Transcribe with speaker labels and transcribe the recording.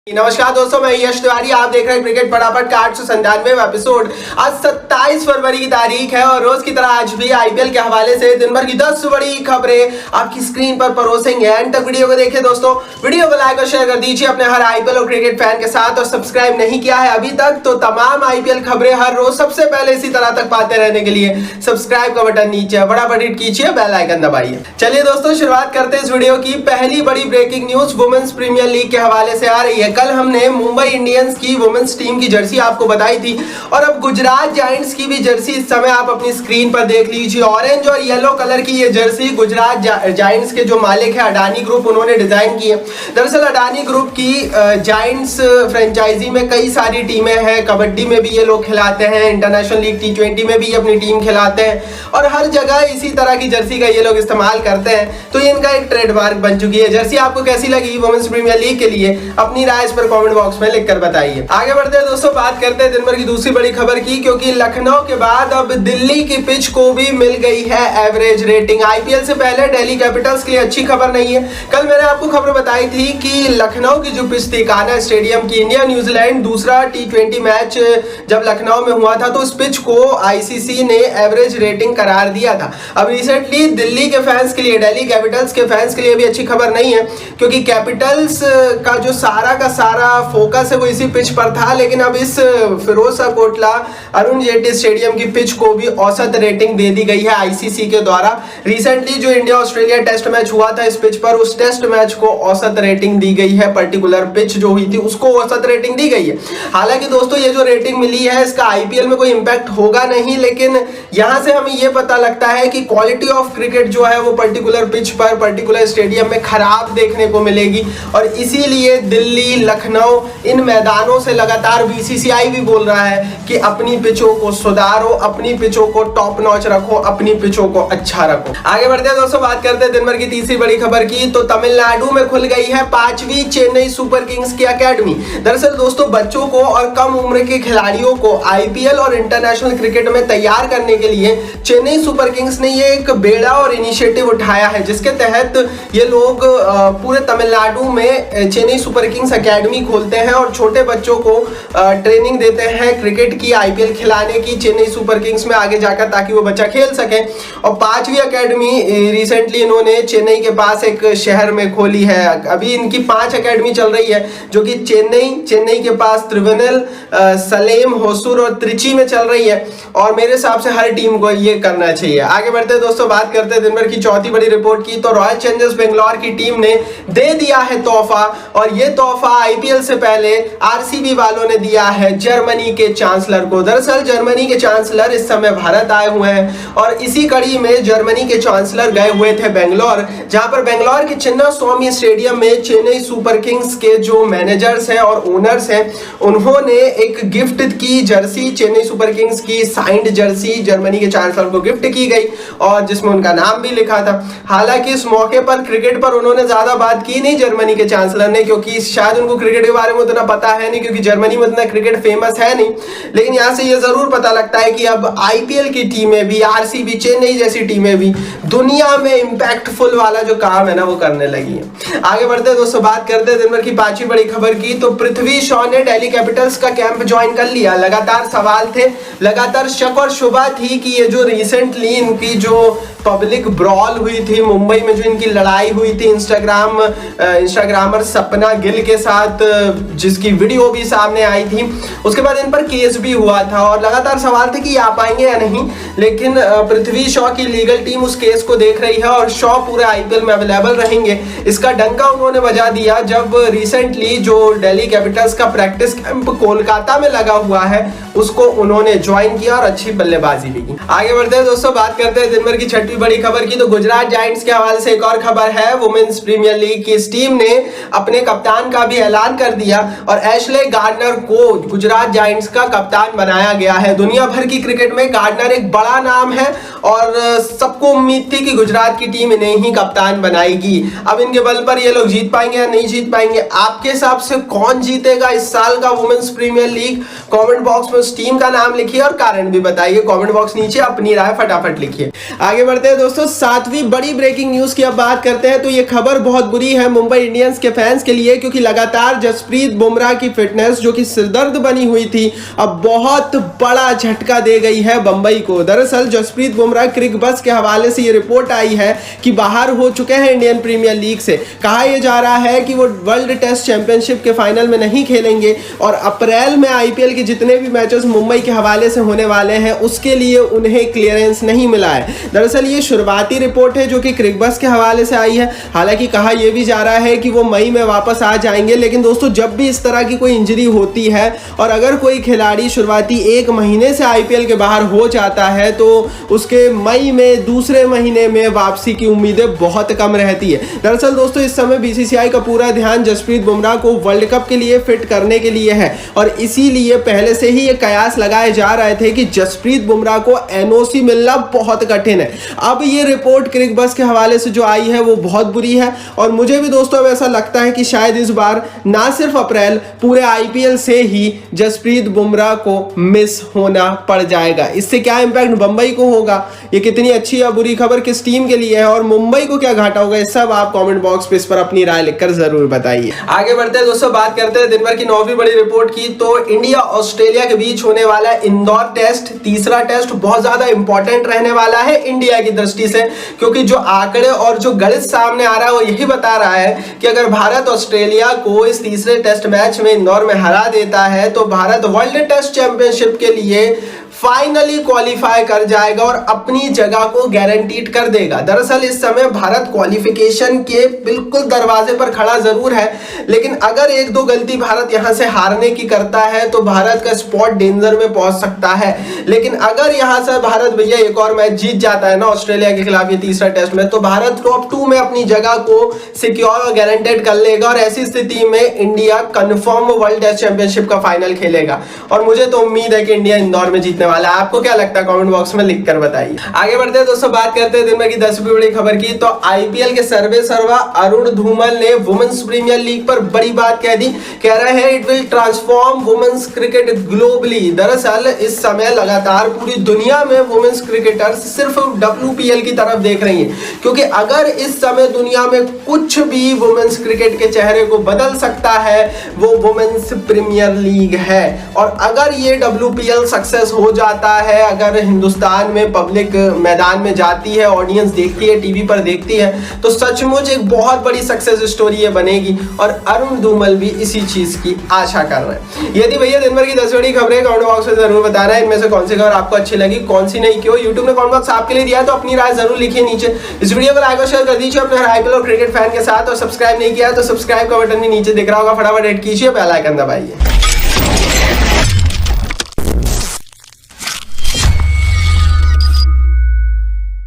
Speaker 1: नमस्कार दोस्तों, मैं यश तिवारी। आप देख रहे हैं क्रिकेट फटाफट का 897वां एपिसोड। आज 27 फरवरी की तारीख है और रोज की तरह आज भी आईपीएल के हवाले से दिन भर की 10 बड़ी खबरें आपकी स्क्रीन पर परोसेंगे। एंड तक वीडियो को देखिए दोस्तों, वीडियो को लाइक और शेयर कर दीजिए अपने हर आईपीएल और क्रिकेट फैन के साथ। और सब्सक्राइब नहीं किया है अभी तक तो तमाम आईपीएल खबरें हर रोज सबसे पहले इसी तरह तक पाते रहने के लिए सब्सक्राइब का बटन नीचे फटाफट हिट कीजिए, बेल आइकन दबाइए। चलिए दोस्तों, शुरुआत करते हैं इस वीडियो की। पहली बड़ी breaking news women's premier league के हवाले से आ रही है। कल हमने मुंबई इंडियंस की वुमेन्स टीम की जर्सी आपको बताई थी और अब गुजरात जायंट्स की भी जर्सी इस समय आप अपनी स्क्रीन पर देख लीजिए। ऑरेंज और येलो कलर की ये जर्सी गुजरात जायंट्स के जो मालिक है अडानी ग्रुप, उन्होंने डिजाइन की है। दरअसल अडानी ग्रुप की जायंट्स फ्रेंचाइजी में कई सारी टीमें हैं। कबड्डी में भी ये लोग खिलाते हैं, इंटरनेशनल लीग T20 में भी अपनी टीम खिलाते हैं और हर जगह इसी तरह की जर्सी का ये लोग इस्तेमाल करते हैं। तो ये इनका एक ट्रेडमार्क बन चुकी है। जर्सी आपको कैसी लगी वुमेन्स प्रीमियर लीग के लिए, अपनी राय इस पर कमेंट बॉक्स में लिखकर बताइए। आगे बढ़ते हैं दोस्तों, बात करते हैं दिन भर की दूसरी बड़ी खबर की, क्योंकि लखनऊ के बाद अब दिल्ली की पिच को भी मिल गई है एवरेज रेटिंग। आईपीएल से पहले दिल्ली कैपिटल्स के लिए अच्छी खबर नहीं है। कल मैंने आपको खबर बताई थी कि लखनऊ की जो पिच थी कान्हा स्टेडियम की, इंडिया न्यूजीलैंड दूसरा T20 मैच जब लखनऊ में हुआ था तो उस पिच को आईसीसी ने एवरेज रेटिंग करार दिया था। अब रिसेंटली दिल्ली के फैंस के लिए, दिल्ली कैपिटल्स के फैंस के लिए भी अच्छी खबर नहीं है, क्योंकि कैपिटल्स का जो सारा फोकस है वो इसी पिच पर था। लेकिन अब इस फिरोज शाह कोटला अरुण जेटली स्टेडियम की पिच को भी औसत रेटिंग दे दी गई है आईसीसी के द्वारा। रिसेंटली जो इंडिया ऑस्ट्रेलिया टेस्ट मैच हुआ था इस पिच पर, उस टेस्ट मैच को औसत रेटिंग दी गई है। पर्टिकुलर पिच जो हुई थी उसको औसत रेटिंग दी गई है। हालांकि दोस्तों ये जो रेटिंग मिली है इसका आईपीएल में कोई इंपैक्ट होगा नहीं, लेकिन यहां से हमें यह पता लगता है कि क्वालिटी ऑफ क्रिकेट जो है वो पर्टिकुलर पिच पर, पर्टिकुलर स्टेडियम में खराब देखने को मिलेगी। और इसीलिए दिल्ली, लखनऊ, इन मैदानों से लगातार बीसीसीआई भी बोल रहा है कि अपनी पिचों को सुधारो, अपनी पिचों को टॉप नॉच रखो, अपनी पिचों को अच्छा रखो। आगे बढ़ते हैं दोस्तों, बात करते हैं दिन भर की तीसरी बड़ी खबर की। तो तमिलनाडु में खुल गई है 5वीं चेन्नई सुपर किंग्स की एकेडमी। दरअसल दोस्तों बच्चों को और कम उम्र के खिलाड़ियों को आईपीएल और इंटरनेशनल क्रिकेट में तैयार करने के लिए चेन्नई सुपर किंग्स ने ये एक बेड़ा और इनिशिएटिव उठाया है, जिसके तहत ये लोग पूरे तमिलनाडु में चेन्नई सुपर किंग्स एकेडमी खोलते हैं और छोटे बच्चों को ट्रेनिंग देते हैं क्रिकेट की, आईपीएल खिलाने की चेन्नई सुपर किंग्स में आगे जाकर, ताकि वो बच्चा खेल सके। और 5वीं एकेडमी रिसेंटली इन्होंने चेन्नई के पास एक शहर में खोली है। अभी इनकी 5 एकेडमी चल रही है, जो कि चेन्नई के पास त्रिवेनल, सलेम, होसूर और त्रिची में चल रही है। और मेरे हिसाब से हर टीम को ये करना चाहिए। आगे बढ़ते हैं दोस्तों, बात करते हैं दिन भर की चौथी बड़ी रिपोर्ट की। तो रॉयल चैलेंजर्स बेंगलोर की टीम ने दे दिया है तोहफा, और ये तोहफा आईपीएल से पहले आरसीबी वालों ने दिया है जर्मनी के चांसलर को। दरअसल जर्मनी के चांसलर इस समय भारत आए हुए हैं और इसी कड़ी में जर्मनी के चांसलर गए हुए थे बेंगलोर, जहां पर बेंगलोर के चिन्ना स्वामी स्टेडियम में चेन्नई सुपर किंग्स के जो मैनेजर्स हैं और ओनर्स हैं, उन्होंने एक गिफ्ट की जर्सी, चेन्नई सुपर किंग्स की साइंड जर्सी जर्मनी के चांसलर को गिफ्ट की गई और जिसमें उनका नाम भी लिखा था। हालांकि इस मौके पर क्रिकेट पर उन्होंने ज्यादा बात की नहीं जर्मनी के चांसलर ने, क्योंकि शायद उनको क्रिकेट के बारे में उतना पता है नहीं, क्योंकि जर्मनी में उतना क्रिकेट फेमस है नहीं। लेकिन यहाँ से ये जरूर पता लगता है कि अब आईपीएल की टीमें भी, आरसीबी, चेन्नई जैसी टीमें भी दुनिया में इंपैक्टफुल वाला जो काम है ना वो करने लगी है। आगे बढ़ते हैं दोस्तों, बात करते हैं दिन भर की 5वीं बड़ी खबर की। तो पृथ्वी शॉ ने दिल्ली कैपिटल्स का कैंप ज्वाइन कर लिया। लगातार सवाल थे, लगातार शक और शुबा थी कि ये जो रिसेंटली इनकी जो पब्लिक ब्रॉल हुई थी मुंबई में, जो इनकी लड़ाई हुई थी इंस्टाग्रामर सपना गिल के साथ, जिसकी वीडियो भी सामने आई थी, उसके बाद इन पर केस भी हुआ था और लगातार सवाल थे कि आ पाएंगे या नहीं। लेकिन पृथ्वी शॉ की लीगल टीम उस केस को देख रही है और शॉ पूरे आईपीएल में अवेलेबल रहेंगे। इसका डंका उन्होंने बजा दिया जब रिसेंटली जो दिल्ली कैपिटल्स का प्रैक्टिस कैंप कोलकाता में लगा हुआ है उसको उन्होंने ज्वाइन किया और अच्छी बल्लेबाजी भी की। आगे बढ़ते हैं दोस्तों, बात करते हैं दिन भर की 6वीं बड़ी खबर की। तो गुजरात जायंट्स के हवाले से एक और खबर है। वुमेन्स प्रीमियर लीग की इस टीम ने अपने कप्तान का भी ऐलान कर दिया और एशले गार्डनर को गुजरात जायंट्स का कप्तान बनाया गया है। दुनिया भर की क्रिकेट में गार्डनर एक बड़ा नाम है और सबको उम्मीद थी कि गुजरात की टीम इन्हें ही कप्तान बनाएगी। अब इनके बल पर ये लोग जीत पाएंगे या नहीं जीत पाएंगे, आपके हिसाब से कौन जीतेगा इस साल का women's premier league? Comment box में उस टीम का नाम लिखिए और कारण भी बताइए। कमेंट बॉक्स नीचे अपनी राय फटाफट लिखिए। आगे बढ़ते हैं दोस्तों, 7वीं बड़ी ब्रेकिंग न्यूज की अब बात करते हैं। तो ये खबर बहुत बुरी है मुंबई इंडियंस के फैंस के लिए, क्योंकि लगातार लगातार जसप्रीत बुमराह की फिटनेस जो कि सिरदर्द बनी हुई थी अब बहुत बड़ा झटका दे गई है बंबई को। दरअसल जसप्रीत बुमराह क्रिक बस के हवाले से ये रिपोर्ट आई है कि बाहर हो चुके हैं इंडियन प्रीमियर लीग से। कहा यह जा रहा है कि वो वर्ल्ड टेस्ट चैंपियनशिप के फाइनल में नहीं खेलेंगे और अप्रैल में आईपीएल के जितने भी मैचेस मुंबई के हवाले से होने वाले हैं उसके लिए उन्हें क्लियरेंस नहीं मिला है। दरअसल ये शुरुआती रिपोर्ट है जो कि क्रिक बस के हवाले से आई है। हालांकि कहा यह भी जा रहा है कि वो मई में वापस आ जाएंगे, लेकिन दोस्तों जब भी इस तरह की कोई इंजरी होती है और अगर कोई खिलाड़ी शुरुआती 1 महीने से आईपीएल के बाहर हो जाता है तो उसके मई में दूसरे महीने में वापसी की उम्मीदें बहुत कम रहती है। दरअसल दोस्तों इस समय बीसीसीआई का पूरा ध्यान जसप्रीत बुमराह को वर्ल्ड कप के लिए फिट करने के लिए है और इसीलिए पहले से ही ये कयास लगाए जा रहे थे कि जसप्रीत बुमराह को एनओसी मिलना बहुत कठिन है। अब ये रिपोर्ट क्रिक बस के हवाले से जो आई है वो बहुत बुरी है और मुझे भी दोस्तों अब ऐसा लगता है कि शायद इस बार ना सिर्फ अप्रैल पूरे आईपीएल से ही जसप्रीत बुमराह को मिस होना पड़ जाएगा। इससे क्या इंपैक्ट मुंबई को होगा, ये कितनी अच्छी या बुरी खबर किस टीम के लिए है और मुंबई को क्या घाटा होगा, इस सब आप कमेंट बॉक्स पे इस पर अपनी राय लिखकर जरूर बताइए। आगे बढ़ते हैं दोस्तों, बात करते हैं दिन भर की 9वीं बड़ी रिपोर्ट की। तो इंडिया ऑस्ट्रेलिया के बीच होने वाला इंदौर टेस्ट, तीसरा टेस्ट बहुत ज्यादा इंपॉर्टेंट रहने वाला है इंडिया की दृष्टि से, क्योंकि जो आंकड़े और जो गणित सामने आ रहा है वो यही बता रहा है कि अगर भारत ऑस्ट्रेलिया को इस तीसरे टेस्ट मैच में इंदौर में हरा देता है तो भारत वर्ल्ड टेस्ट चैंपियनशिप के लिए फाइनली क्वालिफाई कर जाएगा और अपनी जगह को गारंटीड कर देगा। दरअसल इस समय भारत क्वालिफिकेशन के बिल्कुल दरवाजे पर खड़ा जरूर है, लेकिन अगर 1-2 गलती भारत यहां से हारने की करता है तो भारत का स्पॉट डेंजर में पहुंच सकता है। लेकिन अगर यहां से भारत भैया एक और मैच जीत जाता है ना ऑस्ट्रेलिया के खिलाफ ये तीसरा टेस्ट में, तो भारत टॉप 2 में अपनी जगह को सिक्योर और गारंटेड कर लेगा और ऐसी स्थिति में India confirm world test championship का फाइनल खेलेगा। और मुझे तो उम्मीद है कि इंडिया इंदौर में जीतने वाला है। आपको क्या लगता है कमेंट बॉक्स में लिखकर बताइए। आगे बढ़ते हैं दोस्तों, बात करते हैं दिन भर की 10वीं बड़ी खबर की। तो आईपीएल के सर्वे सर्वा अरुण धूमल ने वुमेन्स प्रीमियर लीग पर बड़ी बात कह दी। कह रहे हैं it will transform women's cricket globally. दरअसल इस समय लगातार पूरी दुनिया में वुमेन्स क्रिकेटर्स सिर्फ WPL की तरफ देख रही है, क्योंकि अगर इस समय दुनिया में कुछ भी वुमेन्स क्रिकेट के चेहरे को बदल सकता है वो वुमेन्स प्रीमियर लीग है। और अगर ये WPL सक्सेस हो जाता है, अगर हिंदुस्तान में पब्लिक मैदान में जाती है, ऑडियंस देखती है, टीवी पर देखती है, तो सचमुच एक बहुत बड़ी सक्सेस स्टोरी ये बनेगी और अरुण धूमल भी इसी चीज की आशा कर रहे हैं। यदि भैया दिन भर की 10 बड़ी खबरें कमेंट बॉक्स में जरूर बताना है इनमें से कौन सी खबर आपको अच्छी लगी, कौन सी नहीं, क्यों। यूट्यूब ने कमेंट बॉक्स आपके लिए दिया है तो अपनी राय जरूर लिखिए नीचे। इस वीडियो को लाइक और शेयर कर दीजिए अपने आईपीएल और क्रिकेट फैन के साथ, और सब्सक्राइब नहीं किया तो सब्सक्राइब का बटन नीचे दिख रहा होगा, फटाफट हिट कीजिए, बेल आइकन दबाइए।